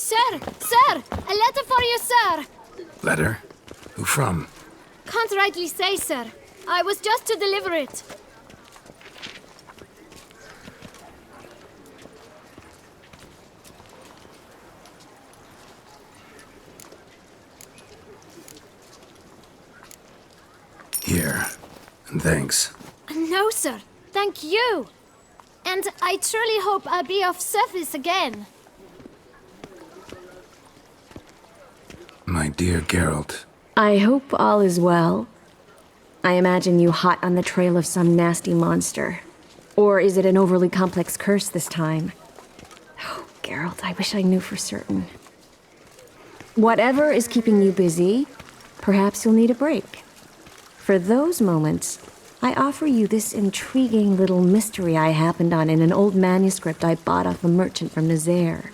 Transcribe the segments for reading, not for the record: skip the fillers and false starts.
Sir! Sir! A letter for you, sir! Letter? Who from? Can't rightly say, sir. I was just to deliver it. Here. And thanks. No, sir. Thank you. And I truly hope I'll be of service again. My dear Geralt. I hope all is well. I imagine you hot on the trail of some nasty monster. Or is it an overly complex curse this time? Oh, Geralt, I wish I knew for certain. Whatever is keeping you busy, perhaps you'll need a break. For those moments, I offer you this intriguing little mystery I happened on in an old manuscript I bought off a merchant from Nazaire.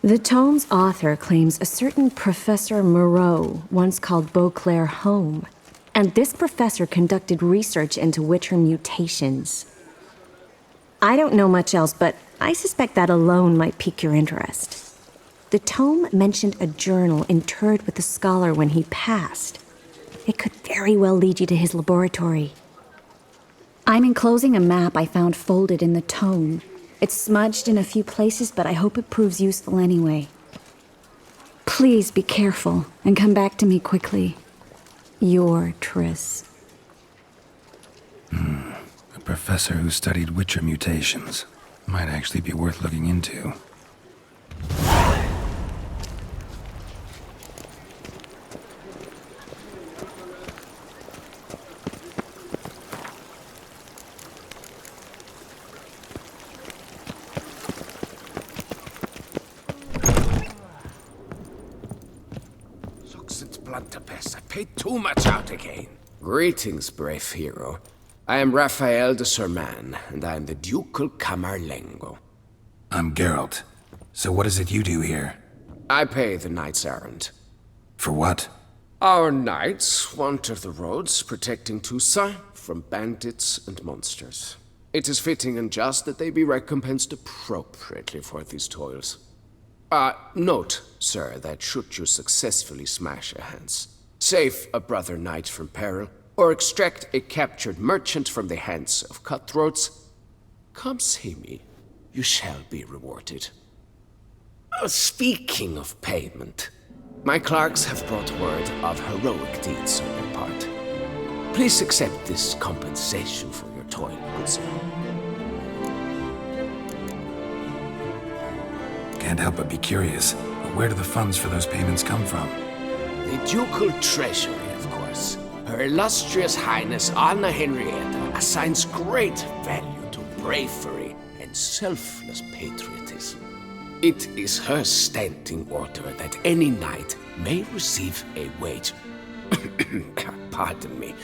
The tome's author claims a certain Professor Moreau once called Beauclair home, and this professor conducted research into Witcher mutations. I don't know much else, but I suspect that alone might pique your interest. The tome mentioned a journal interred with the scholar when he passed. It could very well lead you to his laboratory. I'm enclosing a map I found folded in the tome. It's smudged in a few places, but I hope it proves useful anyway. Please be careful and come back to me quickly. Your Triss. A professor who studied Witcher mutations. Might actually be worth looking into. I paid too much out again. Greetings, brave hero. I am Raphael de Serman, and I am the Ducal Camarlengo. I'm Geralt. So what is it you do here? I pay the knight's errand. For what? Our knights wander the roads, protecting Toussaint from bandits and monsters. It is fitting and just that they be recompensed appropriately for these toils. Note, sir, that should you successfully smash a Hans, save a brother knight from peril, or extract a captured merchant from the hands of cutthroats, come see me. You shall be rewarded. Speaking of payment, my clerks have brought word of heroic deeds on their part. Please accept this compensation for your toil, good sir. Can't help but be curious. Where do the funds for those payments come from? The ducal treasury, of course. Her illustrious highness Anna Henrietta assigns great value to bravery and selfless patriotism. It is her standing order that any knight may receive a wage, pardon me,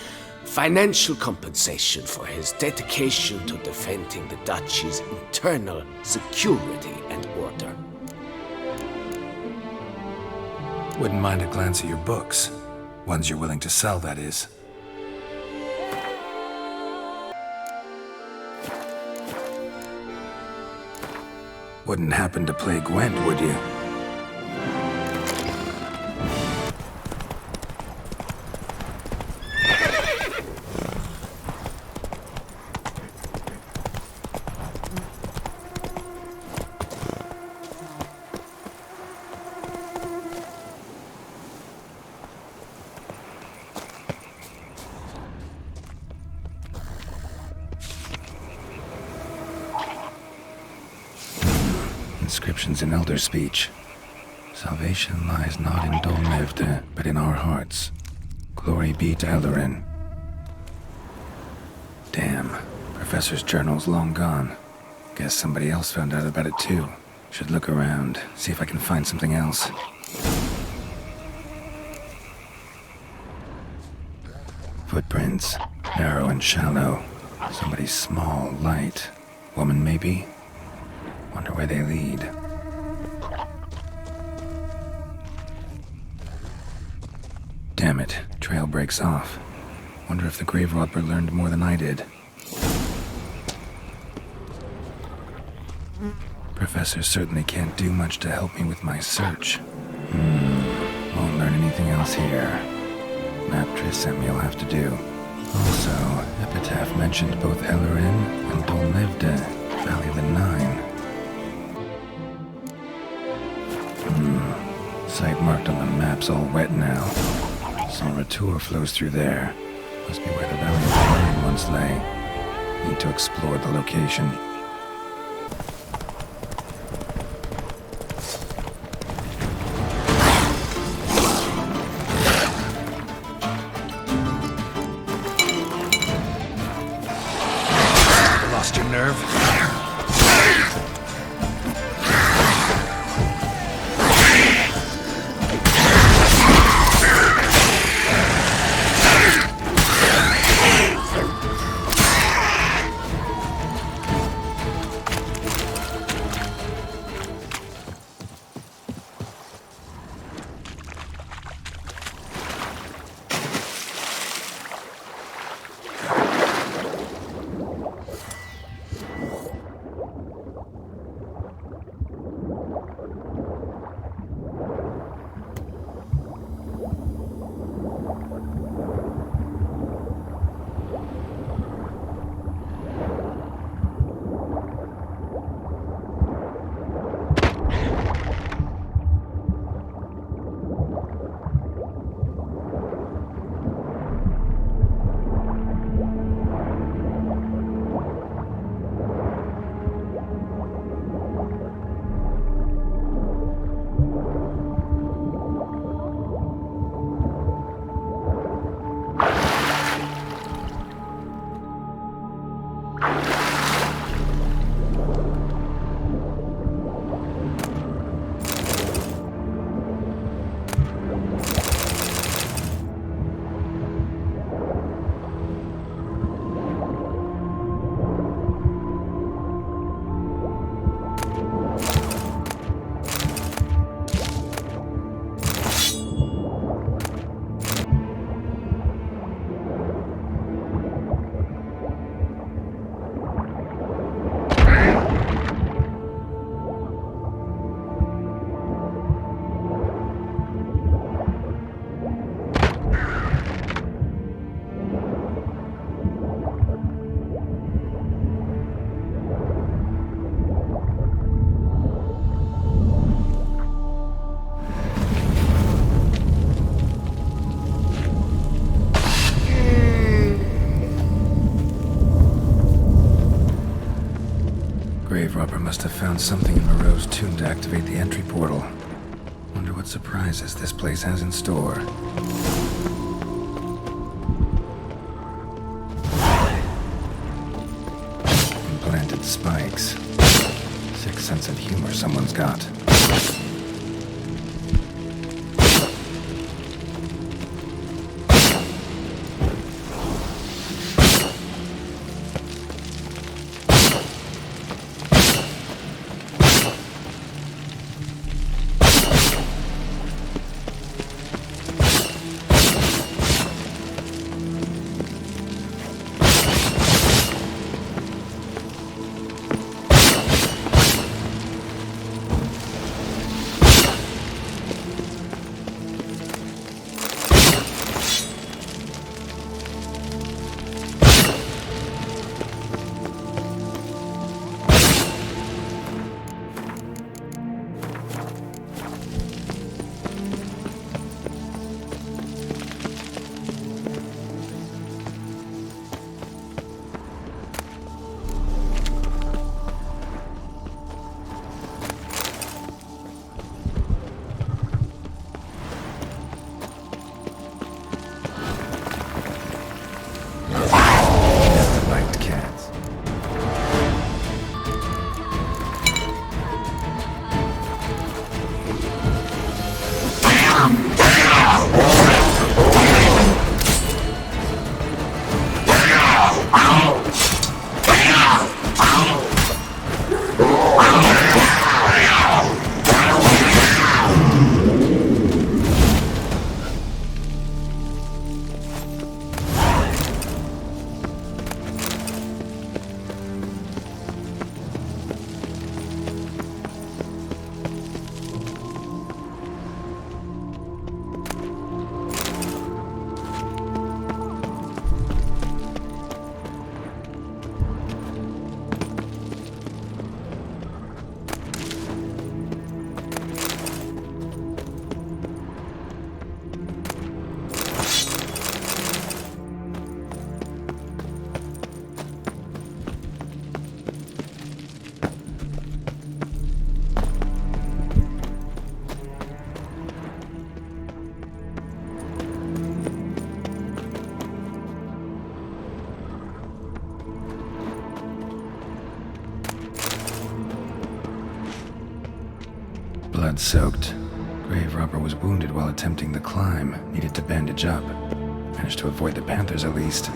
financial compensation for his dedication to defending the duchy's internal security and order. Wouldn't mind a glance at your books. Ones you're willing to sell, that is. Wouldn't happen to play Gwent, would you? Inscriptions in Elder speech. Salvation lies not in Dolmevde, but in our hearts. Glory be to Eldarin. Damn. Professor's journal's long gone. Guess somebody else found out about it too. Should look around, see if I can find something else. Footprints. Narrow and shallow. Somebody small, light. Woman, maybe? Wonder where they lead. Damn it, trail breaks off. Wonder if the grave robber learned more than I did. Professor certainly can't do much to help me with my search. Won't learn anything else here. Map Triss sent me will have to do. Also, Epitaph mentioned both Ellerin and Dolmevde, Valley of the Nine. Site marked on the map's all wet now. Some Ratour flows through there. Must be where the Valley of the Nine once lay. Need to explore the location. Lost your nerve? Graverobber must have found something in Moreau's tomb to activate the entry portal. Wonder what surprises this place has in store. Implanted spikes. Sick sense of humor someone's got. blood-soaked. Grave robber was wounded while attempting the climb, needed to bandage up. Managed to avoid the Panthers at least.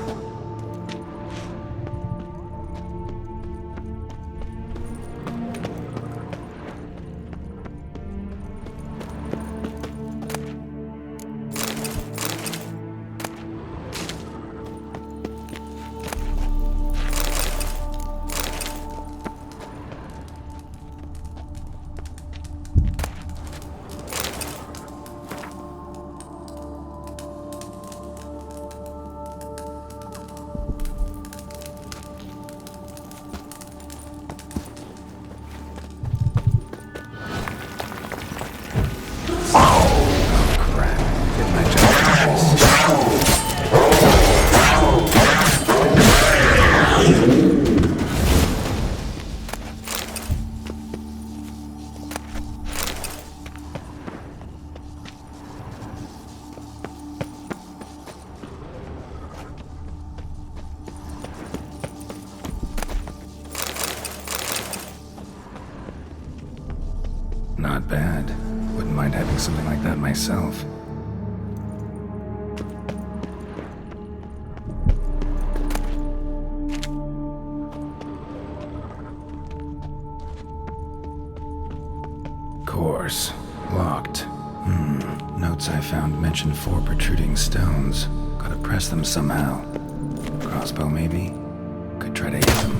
Not bad. Wouldn't mind having something like that myself. Course. Locked. Notes I found mention 4 protruding stones. Gotta press them somehow. Crossbow, maybe? Could try to hit them.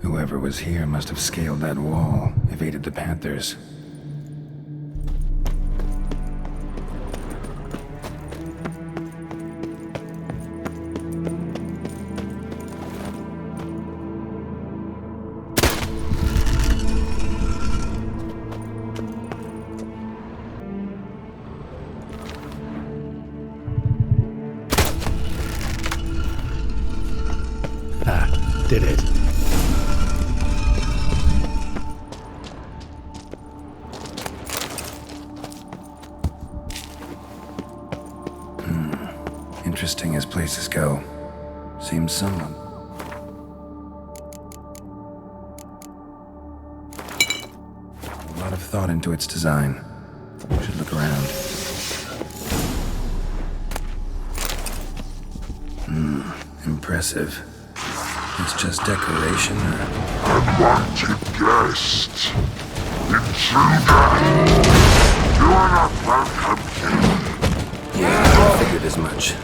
Whoever was here must have scaled that wall, evaded the Panthers. Did it. Interesting as places go. Seems someone. A lot of thought into its design. Should look around. Impressive. It's just decoration. Unwanted guest. Intruder. You are not welcome here. Yeah, I figured as much.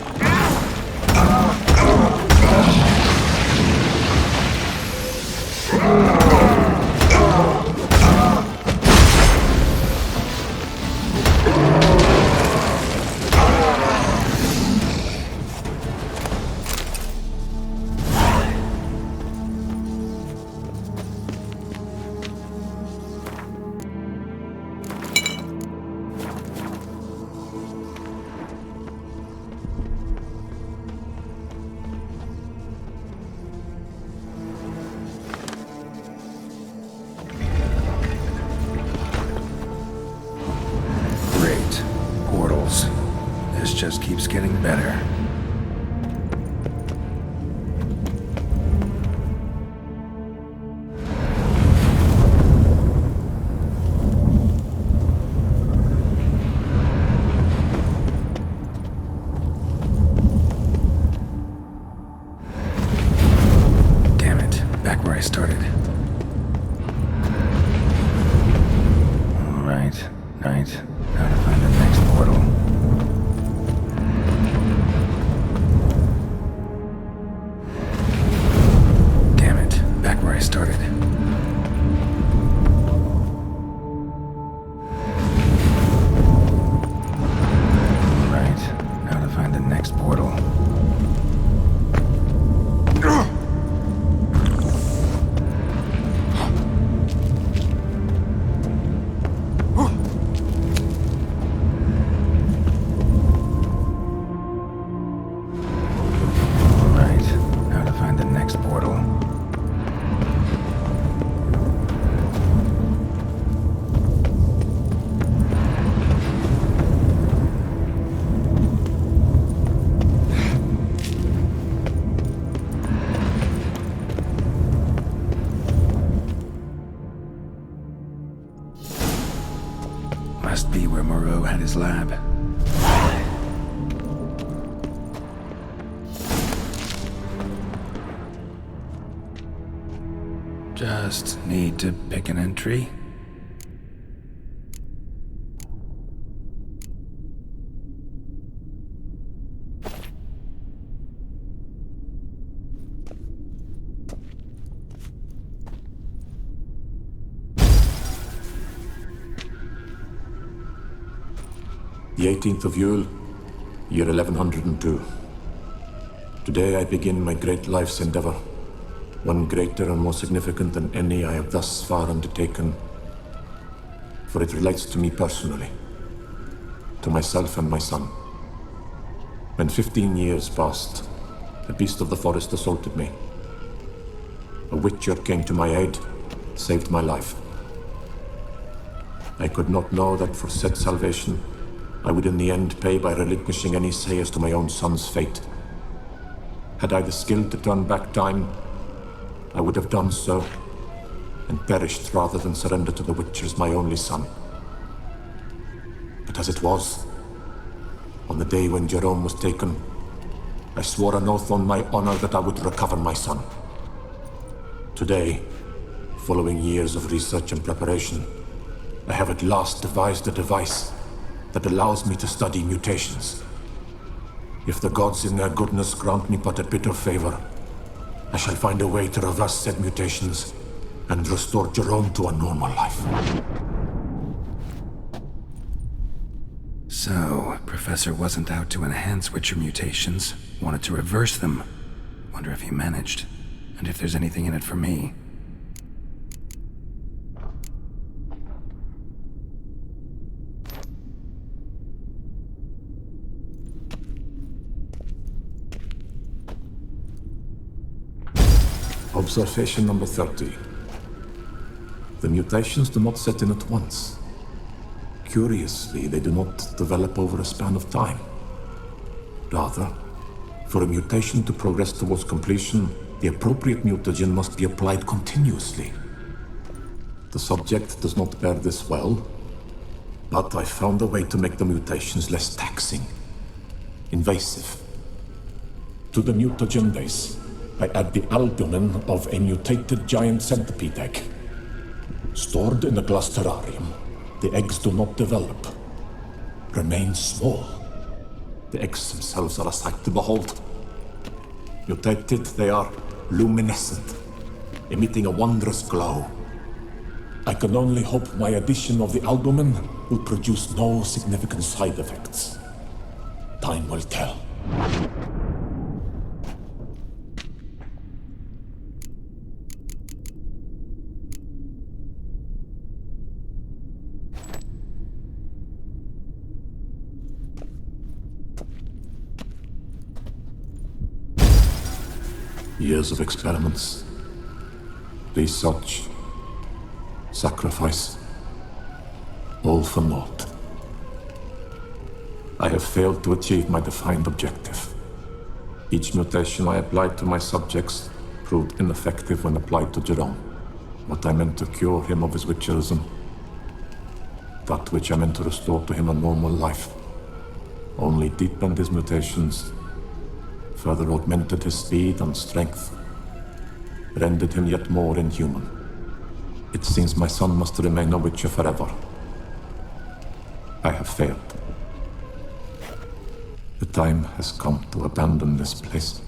This just keeps getting better. Damn it, back where I started. All right. Now to find the next portal. Damn it, back where I started. All right, now to find the next portal. be where Moreau had his lab. Just need to pick an entry. The 18th of Yule, year 1102. Today I begin my great life's endeavor, one greater and more significant than any I have thus far undertaken, for it relates to me personally, to myself and my son. When 15 years passed, a beast of the forest assaulted me. A witcher came to my aid, saved my life. I could not know that for said salvation, I would in the end pay by relinquishing any say as to my own son's fate. Had I the skill to turn back time, I would have done so, and perished rather than surrender to the Witchers my only son. But as it was, on the day when Jerome was taken, I swore an oath on my honor that I would recover my son. Today, following years of research and preparation, I have at last devised a device that allows me to study mutations. If the gods in their goodness grant me but a bit of favor, I shall find a way to reverse said mutations and restore Jerome to a normal life. So, Professor wasn't out to enhance Witcher mutations, wanted to reverse them. Wonder if he managed, and if there's anything in it for me. Observation number 30. The mutations do not set in at once. Curiously, they do not develop over a span of time. Rather, for a mutation to progress towards completion, the appropriate mutagen must be applied continuously. The subject does not bear this well, but I found a way to make the mutations less taxing, invasive. To the mutagen base, I add the albumin of a mutated giant centipede egg. Stored in a glass terrarium, the eggs do not develop, remain small. The eggs themselves are a sight to behold. Mutated, they are luminescent, emitting a wondrous glow. I can only hope my addition of the albumin will produce no significant side effects. Time will tell. Years of experiments, research, sacrifice, all for naught. I have failed to achieve my defined objective. Each mutation I applied to my subjects proved ineffective when applied to Jerome. What I meant to cure him of his witcherism, that which I meant to restore to him a normal life, only deepened his mutations, further augmented his speed and strength, rendered him yet more inhuman. It seems my son must remain a witcher forever. I have failed. The time has come to abandon this place.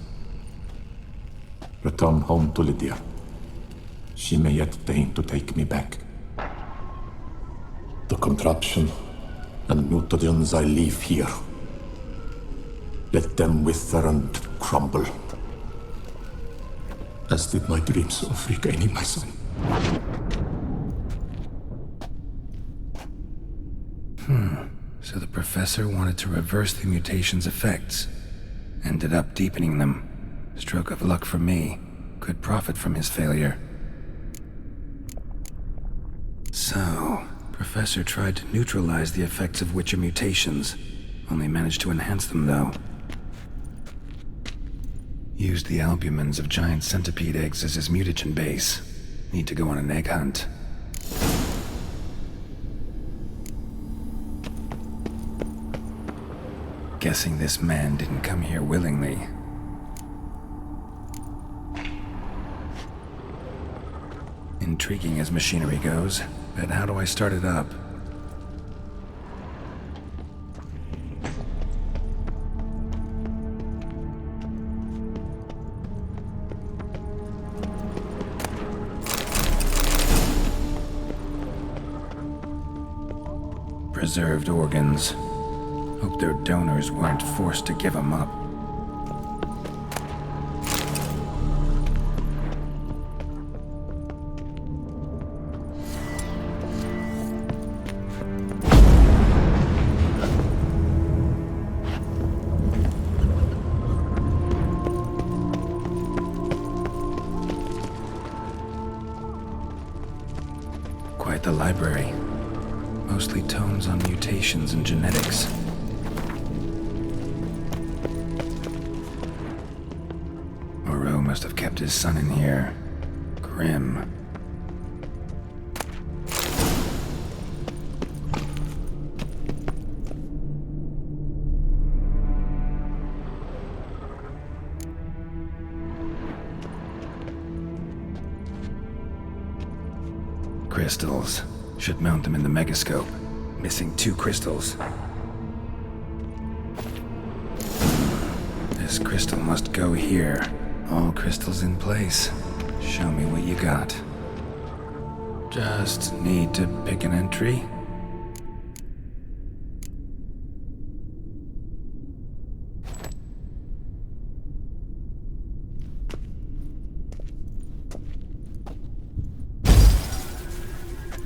Return home to Lydia. She may yet deign to take me back. The contraption and mutagens I leave here. Let them wither and crumble, as did my dreams of regaining my son. So the professor wanted to reverse the mutation's effects. Ended up deepening them. Stroke of luck for me. Could profit from his failure. So, Professor tried to neutralize the effects of Witcher mutations. Only managed to enhance them, though. Used the albumins of giant centipede eggs as his mutagen base. Need to go on an egg hunt. guessing this man didn't come here willingly. Intriguing as machinery goes, but how do I start it up? Preserved organs. Hope their donors weren't forced to give them up. Quite the library. Mostly tomes on mutations and genetics. Moreau must have kept his son in here. Grim. Crystals. Should mount them in the megascope. Missing 2 crystals. This crystal must go here. All crystals in place. Show me what you got. Just need to pick an entry.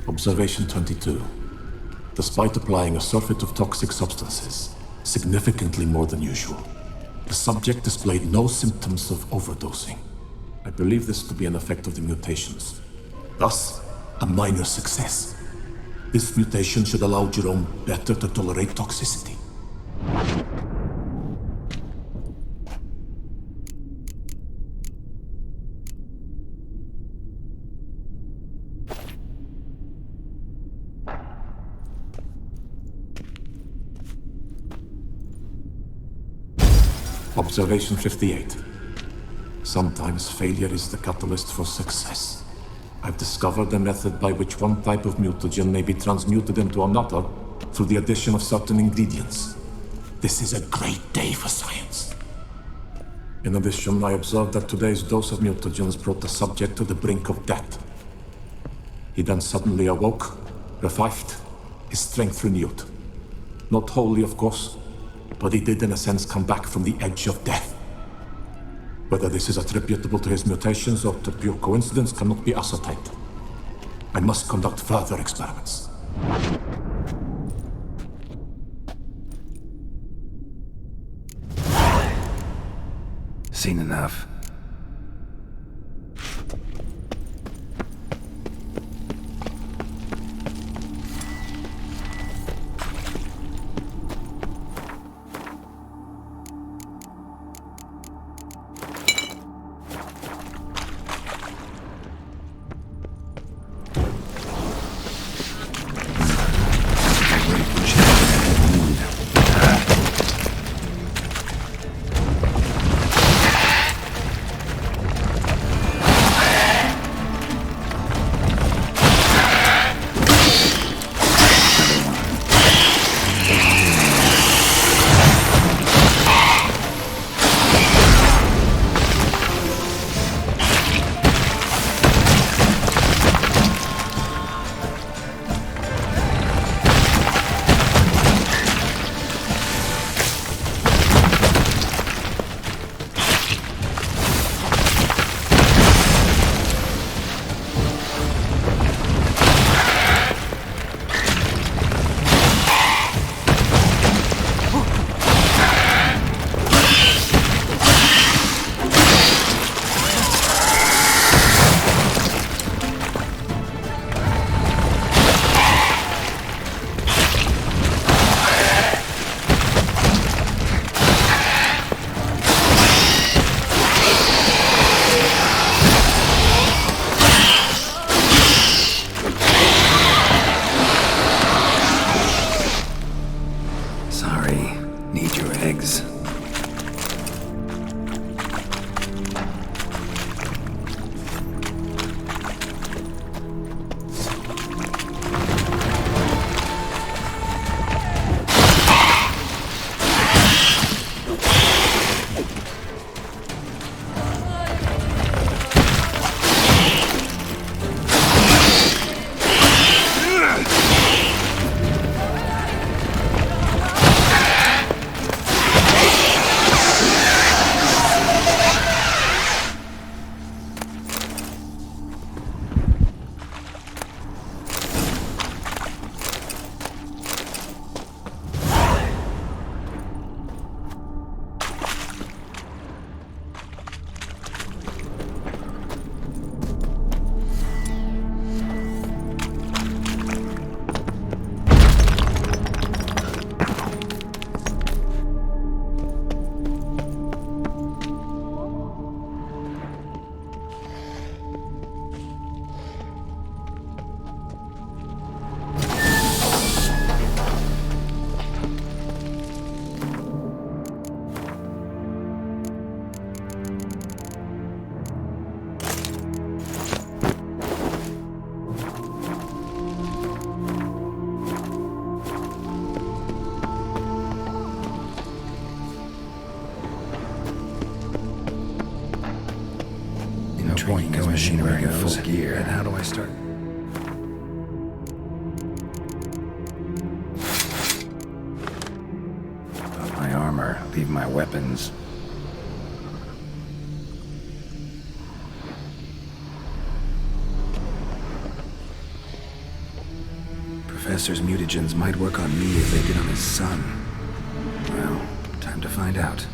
Observation 22. Despite applying a surfeit of toxic substances, significantly more than usual, the subject displayed no symptoms of overdosing. I believe this to be an effect of the mutations. Thus, a minor success. This mutation should allow Jerome better to tolerate toxicity. Observation 58. Sometimes failure is the catalyst for success. I've discovered a method by which one type of mutagen may be transmuted into another through the addition of certain ingredients. This is a great day for science. In addition, I observed that today's dose of mutagens brought the subject to the brink of death. He then suddenly awoke, revived, his strength renewed. Not wholly, of course, but he did in a sense come back from the edge of death. Whether this is attributable to his mutations or to pure coincidence cannot be ascertained. I must conduct further experiments. Seen enough. No point in machinery in full gear. And how do I start? Put my armor, leave my weapons. Professor's mutagens might work on me as they did on his son. Well, time to find out.